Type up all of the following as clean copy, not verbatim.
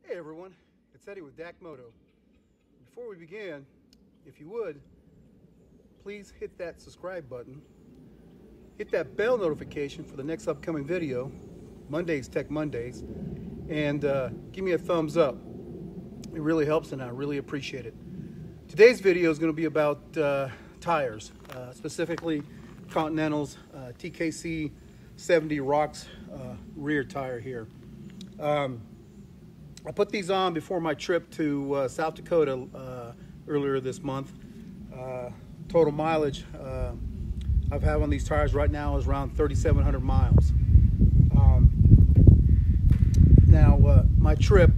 Hey everyone, it's Eddie with DAC Moto. Before we begin, if you would, please hit that subscribe button, hit that bell notification for the next upcoming video, Mondays Tech Mondays, and give me a thumbs up. It really helps and I really appreciate it. Today's video is going to be about tires, specifically Continental's TKC 70 Rocks rear tire here. I put these on before my trip to South Dakota earlier this month. Total mileage I've had on these tires right now is around 3,700 miles. Now my full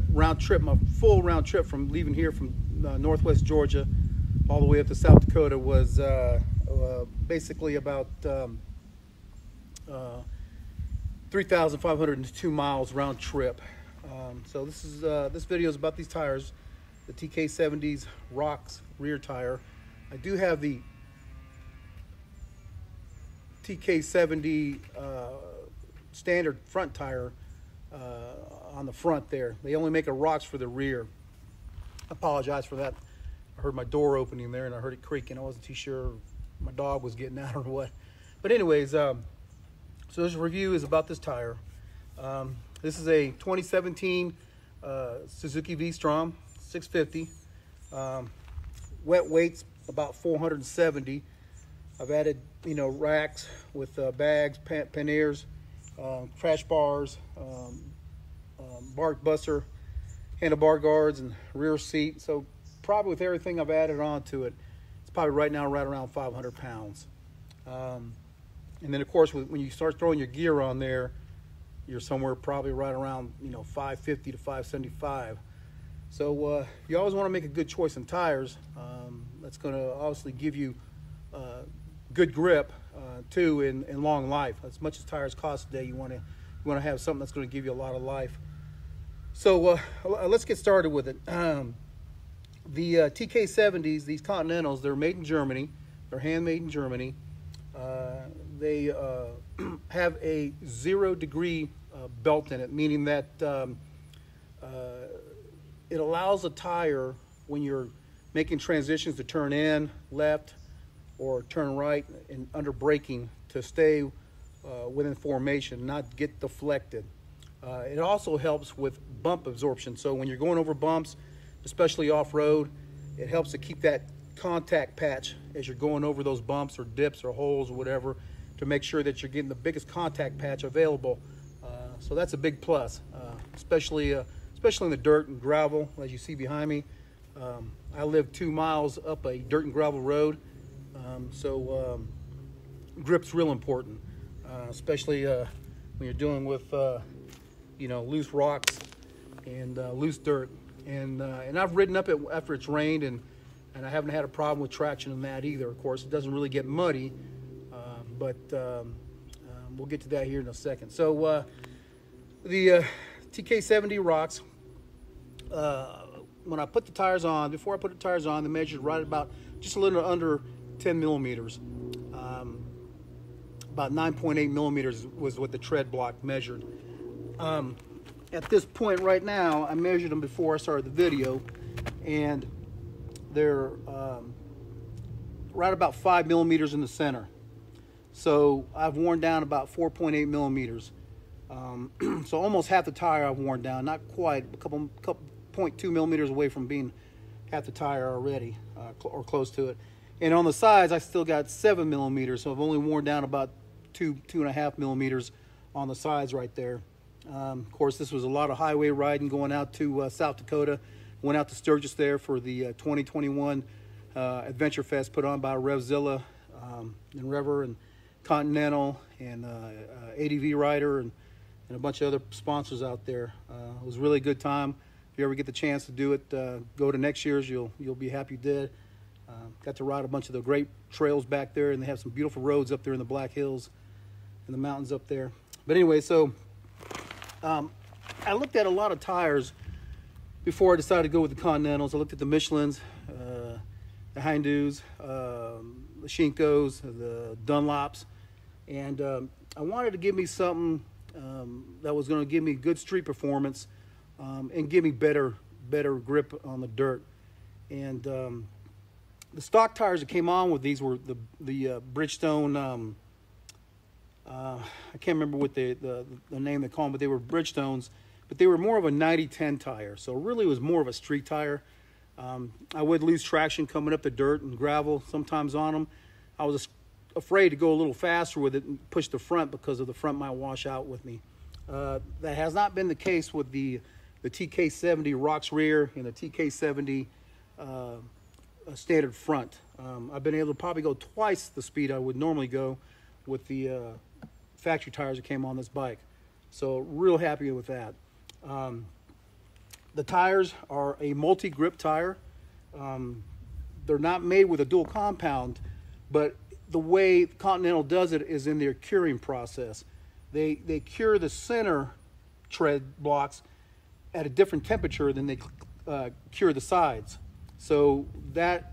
round trip from leaving here from Northwest Georgia all the way up to South Dakota was basically about 3,502 miles round trip. So this video is about these tires, the TK70's Rocks rear tire. I do have the TK70 standard front tire on the front there. They only make a Rocks for the rear. I apologize for that. I heard my door opening there and I heard it creaking. I wasn't too sure my dog was getting out or what. But anyways, so this review is about this tire. This is a 2017 Suzuki V-Strom 650. Wet weight's about 470. I've added, racks with bags, panniers, crash bars, bark buster, handlebar guards, and rear seat. So probably with everything I've added onto it, it's probably right now right around 500 pounds. And then of course when you start throwing your gear on there, you're somewhere probably right around 550 to 575. So you always want to make a good choice in tires. That's going to obviously give you good grip too in long life. As much as tires cost today, you want to have something that's going to give you a lot of life. So let's get started with it. The TK70s, these Continentals, they're made in Germany. They're handmade in Germany. They have a 0-degree belt in it, meaning that it allows a tire, when you're making transitions to turn in, left, or turn right, and under braking, to stay within formation, not get deflected. It also helps with bump absorption. So when you're going over bumps, especially off-road, it helps to keep that contact patch as you're going over those bumps or dips or holes or whatever, to make sure that you're getting the biggest contact patch available. So that's a big plus, especially in the dirt and gravel, as you see behind me. I live 2 miles up a dirt and gravel road, so grip's real important, especially when you're dealing with loose rocks and loose dirt. And I've ridden up it after it's rained, and I haven't had a problem with traction in that either. Of course, it doesn't really get muddy, but we'll get to that here in a second. So the TK70 Rocks, when I put the tires on, before I put the tires on, they measured right about just a little under 10 millimeters. About 9.8 millimeters was what the tread block measured. At this point right now, I measured them before I started the video, and they're right about 5 millimeters in the center. So I've worn down about 4.8 millimeters. So almost half the tire I've worn down, not quite, a couple 0.2 millimeters away from being half the tire already, or close to it. And on the sides, I still got 7 millimeters, so I've only worn down about 2.5 millimeters on the sides right there. Of course, this was a lot of highway riding going out to South Dakota. Went out to Sturgis there for the 2021 Adventure Fest put on by Revzilla and Rever and Continental and ADV Rider and a bunch of other sponsors out there. It was a really good time. If you ever get the chance to do it, go to next year's. You'll be happy you did. Got to ride a bunch of the great trails back there, and they have some beautiful roads up there in the Black Hills and the mountains up there. But anyway, so I looked at a lot of tires before I decided to go with the Continentals. I looked at the Michelins, the Hindus, the Shinkos, the Dunlops, and I wanted to give me something that was going to give me good street performance and give me better grip on the dirt. And the stock tires that came on with these were the Bridgestone. I can't remember what the name they call them, but they were Bridgestones. But they were more of a 90-10 tire, so it really was more of a street tire. I would lose traction coming up the dirt and gravel sometimes on them. I was afraid to go a little faster with it and push the front because of the front might wash out with me. That has not been the case with the TK70 Rocks rear and the TK70 standard front. I've been able to probably go twice the speed I would normally go with the factory tires that came on this bike. So real happy with that. The tires are a multi-grip tire. They're not made with a dual compound, but the way Continental does it is in their curing process. They cure the center tread blocks at a different temperature than they cure the sides. So that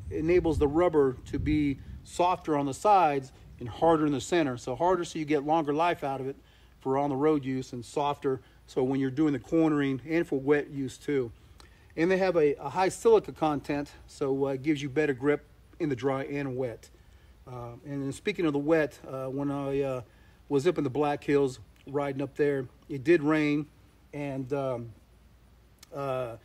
enables the rubber to be softer on the sides and harder in the center. So harder so you get longer life out of it for on the road use, and softer so when you're doing the cornering and for wet use too. And they have a high silica content, so it gives you better grip in the dry and wet. And then speaking of the wet, when I was up in the Black Hills riding up there, it did rain, and the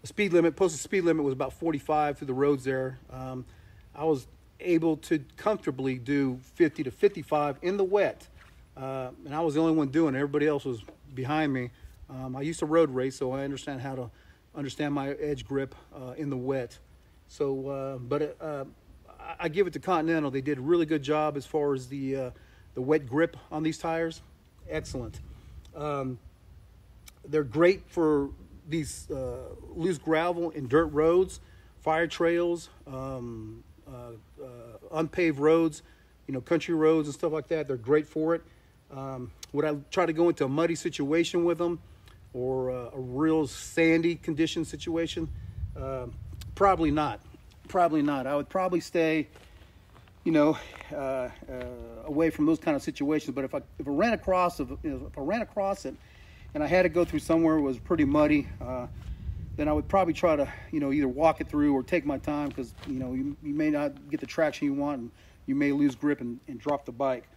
speed limit, posted speed limit was about 45 through the roads there. I was able to comfortably do 50 to 55 in the wet, and I was the only one doing it. Everybody else was behind me. I used to road race, so I understand how to understand my edge grip in the wet. So, I give it to Continental. They did a really good job as far as the wet grip on these tires. Excellent. They're great for these loose gravel and dirt roads, fire trails, unpaved roads, country roads and stuff like that. They're great for it. Would I try to go into a muddy situation with them, or a real sandy condition situation? Probably not. Probably not. I would probably stay, away from those kind of situations. But if I ran across it and I had to go through somewhere that was pretty muddy, then I would probably try to, either walk it through or take my time, because you may not get the traction you want, and you may lose grip and drop the bike.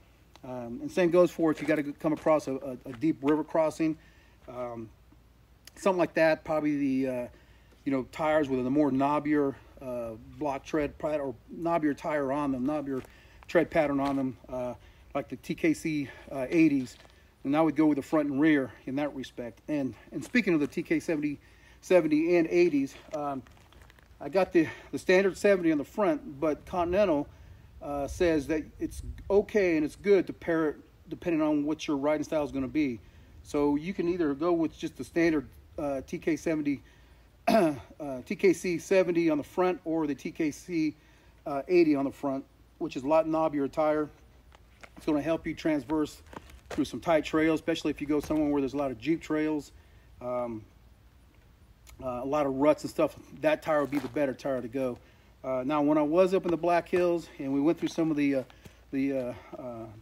And same goes for if you got to come across a deep river crossing, something like that. Probably the tires with a more knobbier block tread or knobbier tire on them, knobbier tread pattern on them, like the TKC 80s. And I would go with the front and rear in that respect. And speaking of the TK70 and 80s, I got the standard 70 on the front, but Continental says that it's okay and it's good to pair it depending on what your riding style is going to be. So you can either go with just the standard TK70 TKC 70 on the front, or the TKC 80 on the front, which is a lot knobbier tire. It's going to help you transverse through some tight trails, especially if you go somewhere where there's a lot of Jeep trails, a lot of ruts and stuff. That tire would be the better tire to go. Now, when I was up in the Black Hills and we went through some of the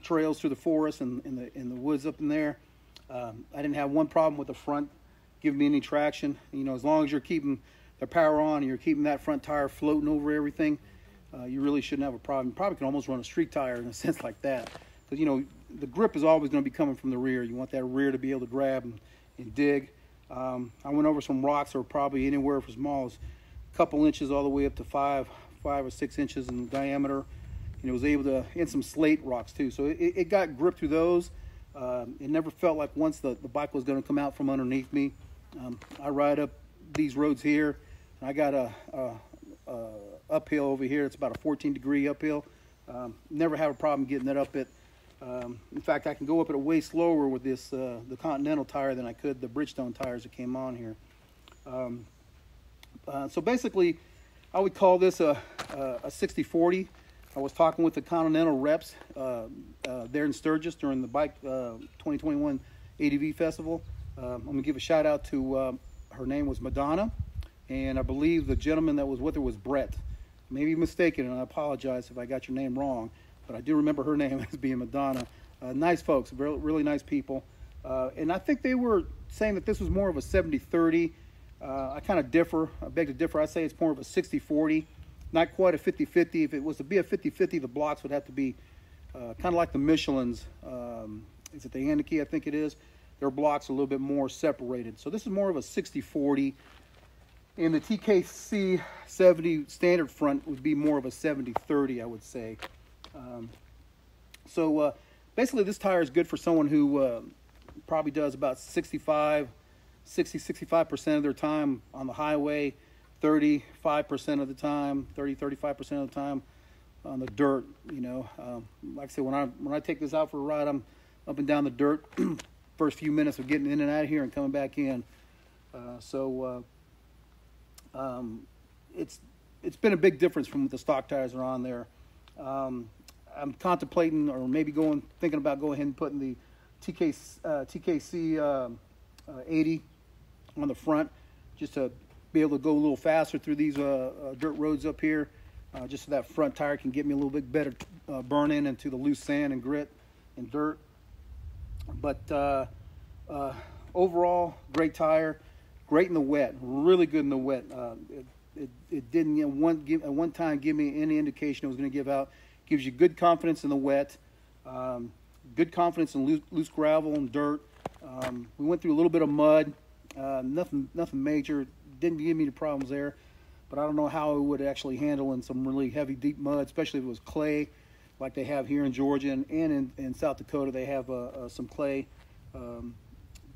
trails through the forest and in the woods up in there, I didn't have one problem with the front giving me any traction. As long as you're keeping the power on and you're keeping that front tire floating over everything, you really shouldn't have a problem. You probably can almost run a street tire in a sense like that, because the grip is always going to be coming from the rear. You want that rear to be able to grab and dig. I went over some rocks that were probably anywhere from small as a couple inches all the way up to 5 or 6 inches in diameter. It was able to, and some slate rocks too. So it got grip through those. It never felt like once the bike was going to come out from underneath me. I ride up these roads here, and I got a uphill over here. It's about a 14-degree uphill. Never have a problem getting it up it. In fact, I can go up it way slower with this the Continental tire than I could the Bridgestone tires that came on here. So basically, I would call this a 60/40. I was talking with the Continental reps there in Sturgis during the Bike 2021 ADV Festival. I'm going to give a shout out to, her name was Madonna, and I believe the gentleman that was with her was Brett. Maybe mistaken, and I apologize if I got your name wrong, but I do remember her name as being Madonna. Nice folks, really nice people. And I think they were saying that this was more of a 70-30. I kind of differ. I beg to differ. I say it's more of a 60-40, not quite a 50-50. If it was to be a 50-50, the blocks would have to be kind of like the Michelin's. Is it the Aniki? I think it is. Their blocks are a little bit more separated. So this is more of a 60-40. And the TKC 70 standard front would be more of a 70-30, I would say. Basically, this tire is good for someone who probably does about 65% of their time on the highway, 35% of the time, 35% of the time on the dirt. You know, like I said, when I take this out for a ride, I'm up and down the dirt. First few minutes of getting in and out of here and coming back in. It's been a big difference from what the stock tires are on there. I'm contemplating, or maybe thinking about going ahead and putting the TKC 80 on the front, just to be able to go a little faster through these dirt roads up here, just so that front tire can get me a little bit better burn in into the loose sand and grit and dirt. But overall, great tire, great in the wet, really good in the wet. It didn't at one time give me any indication it was going to give out. Gives you good confidence in the wet, good confidence in loose gravel and dirt. We went through a little bit of mud, nothing major. Didn't give me the problems there, but I don't know how it would actually handle in some really heavy, deep mud, especially if it was clay, like they have here in Georgia and in South Dakota. They have some clay, kind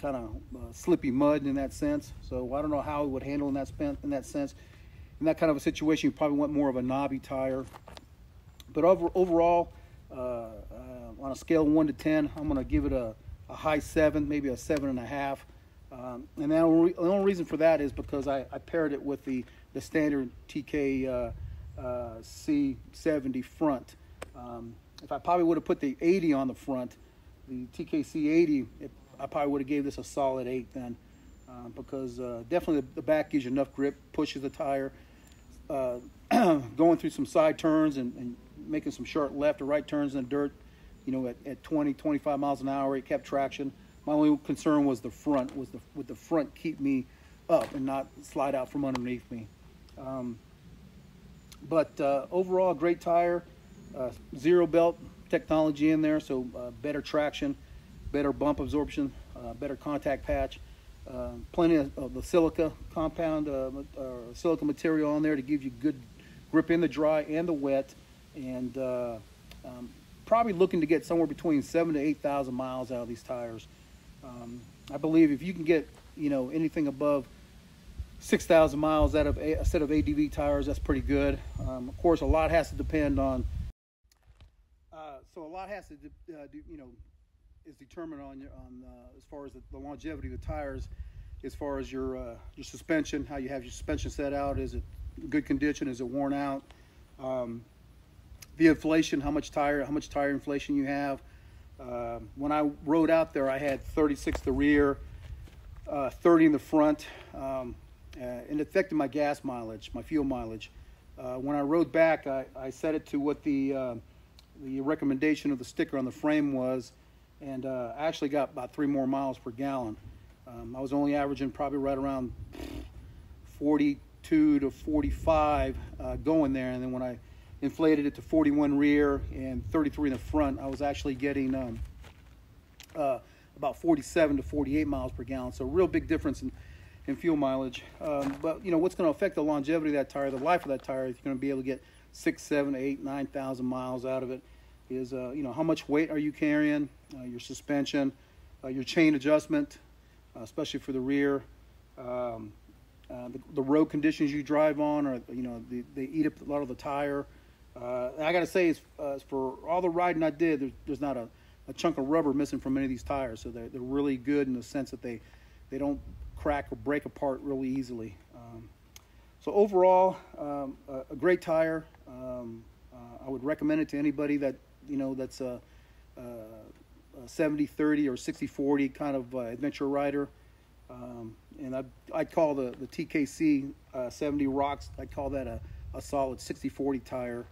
of slippy mud in that sense. So I don't know how it would handle in that sense. In that kind of a situation, you probably want more of a knobby tire. But overall, on a scale of 1 to 10, I'm going to give it a high 7, maybe a 7.5. And the only reason for that is because I paired it with the standard TKC 70 front. If I probably would have put the 80 on the front, the TKC 80, I probably would have gave this a solid 8 then, because definitely the back gives you enough grip, pushes the tire. Going through some side turns and making some sharp left or right turns in the dirt, you know, at 20, 25 miles an hour, it kept traction. My only concern was the front, would the front keep me up and not slide out from underneath me. But overall, great tire, zero belt technology in there, so better traction, better bump absorption, better contact patch. Plenty of the silica compound, silica material on there to give you good grip in the dry and the wet, and probably looking to get somewhere between 7,000 to 8,000 miles out of these tires. I believe if you can get, you know, anything above 6,000 miles out of a set of ADV tires, that's pretty good. Of course, a lot has to depend on. So a lot has to, is determined on as far as the longevity of the tires, as far as your suspension, how you have your suspension set out. Is it in good condition? Is it worn out? The inflation, how much tire inflation you have. When I rode out there, I had 36 the rear, 30 in the front, and it affected my gas mileage, my fuel mileage. When I rode back, I set it to what the recommendation of the sticker on the frame was, and I actually got about 3 more miles per gallon. I was only averaging probably right around 42 to 45 going there, and then when I inflated it to 41 rear and 33 in the front, I was actually getting about 47 to 48 miles per gallon. So a real big difference in fuel mileage. But you know what's going to affect the longevity of that tire, the life of that tire, if you're going to be able to get 6, 7, 8, 9,000 miles out of it, is how much weight are you carrying, your suspension, your chain adjustment, especially for the rear, the road conditions you drive on, or they eat up a lot of the tire. I got to say, as for all the riding I did, there's not a chunk of rubber missing from any of these tires, so they're really good in the sense that they don't crack or break apart really easily. So overall, a great tire. I would recommend it to anybody that that's a 70-30 or 60-40 kind of adventure rider. And I'd call the TKC 70 Rocks, I'd call that a solid 60-40 tire.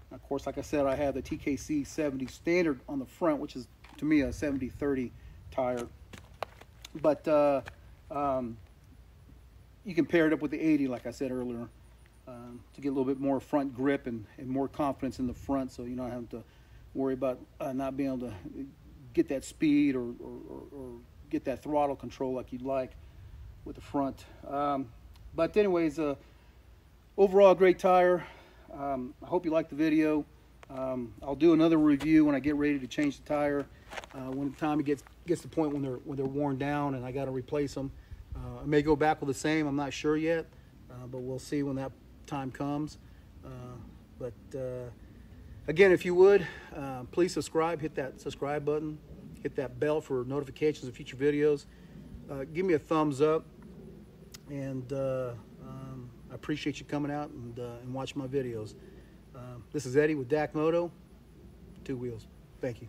And of course, like I said, I have the TKC 70 Standard on the front, which is to me a 70-30 tire. But you can pair it up with the 80, like I said earlier, to get a little bit more front grip and more confidence in the front, so you're not having to worry about not being able to get that speed or get that throttle control like you'd like with the front. But anyways, overall great tire. I hope you liked the video. I'll do another review when I get ready to change the tire. When the time it gets to the point when they're worn down and I got to replace them. I may go back with the same. I'm not sure yet, but we'll see when that time comes. Again, if you would, please subscribe. Hit that subscribe button. Hit that bell for notifications of future videos. Give me a thumbs up, and I appreciate you coming out and watching my videos. This is Eddie with DAC Moto, 2 Wheels. Thank you.